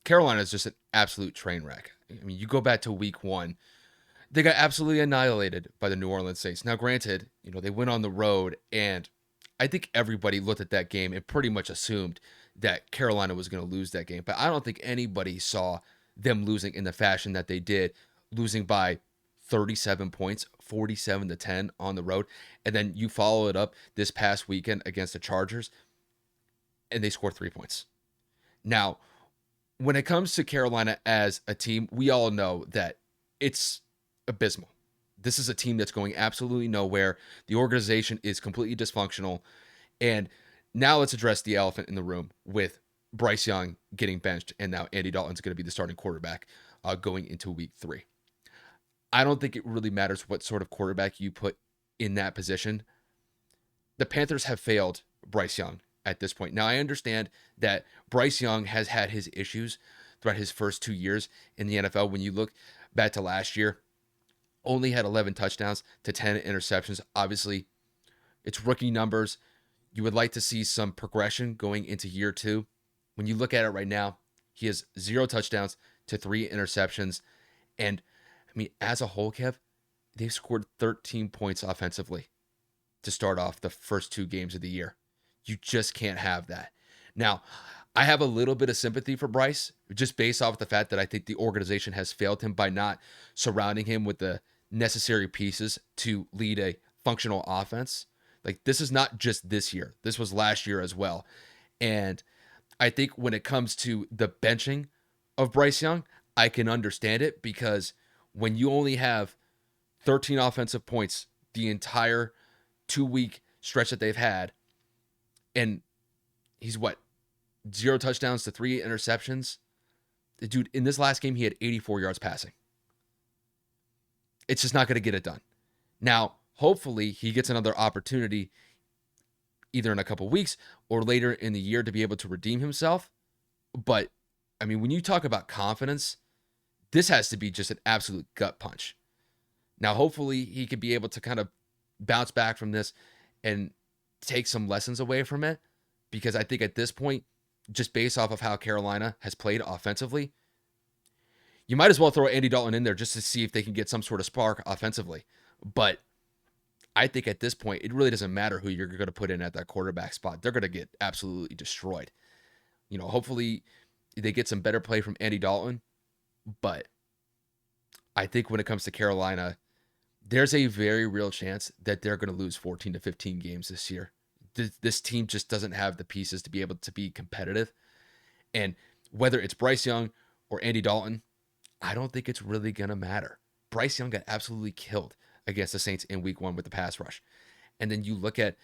Carolina is just an absolute train wreck. I mean, you go back to week 1, they got absolutely annihilated by the New Orleans Saints. Now, granted, they went on the road, and I think everybody looked at that game and pretty much assumed that Carolina was going to lose that game. But I don't think anybody saw them losing in the fashion that they did, losing by 37 points, 47-10 on the road. And then you follow it up this past weekend against the Chargers, and they scored 3 points. Now, when it comes to Carolina as a team, we all know that it's abysmal. This is a team that's going absolutely nowhere. The organization is completely dysfunctional. And now let's address the elephant in the room with Bryce Young getting benched, and now Andy Dalton's going to be the starting quarterback going into week 3. I don't think it really matters what sort of quarterback you put in that position. The Panthers have failed Bryce Young at this point. Now, I understand that Bryce Young has had his issues throughout his first 2 years in the NFL. When you look back to last year, only had 11 touchdowns to 10 interceptions. Obviously, it's rookie numbers. You would like to see some progression going into year 2. When you look at it right now, he has 0 touchdowns to 3 interceptions. And, I mean, as a whole, Kev, they've scored 13 points offensively to start off the first 2 games of the year. You just can't have that. Now, I have a little bit of sympathy for Bryce, just based off the fact that I think the organization has failed him by not surrounding him with the necessary pieces to lead a functional offense. Like, this is not just this year. This was last year as well. And I think when it comes to the benching of Bryce Young, I can understand it, because when you only have 13 offensive points the entire 2-week stretch that they've had, and he's 0 touchdowns to 3 interceptions. The dude, in this last game, he had 84 yards passing. It's just not going to get it done. Now, hopefully, he gets another opportunity either in a couple weeks or later in the year to be able to redeem himself. But, I mean, when you talk about confidence, this has to be just an absolute gut punch. Now, hopefully, he could be able to kind of bounce back from this and take some lessons away from it, because I think at this point, just based off of how Carolina has played offensively, you might as well throw Andy Dalton in there just to see if they can get some sort of spark offensively. But I think at this point, it really doesn't matter who you're going to put in at that quarterback spot. They're going to get absolutely destroyed. Hopefully they get some better play from Andy Dalton. But I think when it comes to Carolina, there's a very real chance that they're going to lose 14 to 15 games this year. This team just doesn't have the pieces to be able to be competitive. And whether it's Bryce Young or Andy Dalton, I don't think it's really going to matter. Bryce Young got absolutely killed against the Saints in week 1 with the pass rush. And then you look at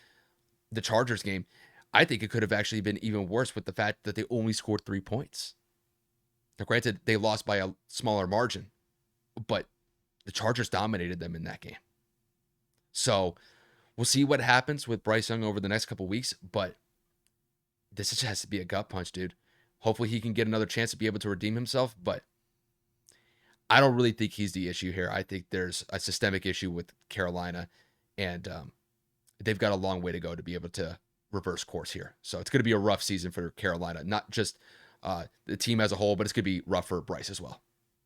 the Chargers game, I think it could have actually been even worse with the fact that they only scored 3 points. Now, granted, they lost by a smaller margin, but the Chargers dominated them in that game. So we'll see what happens with Bryce Young over the next couple weeks, but this just has to be a gut punch, dude. Hopefully he can get another chance to be able to redeem himself, but I don't really think he's the issue here. I think there's a systemic issue with Carolina, and they've got a long way to go to be able to reverse course here. So it's going to be a rough season for Carolina, not just the team as a whole, but it's going to be rough for Bryce as well.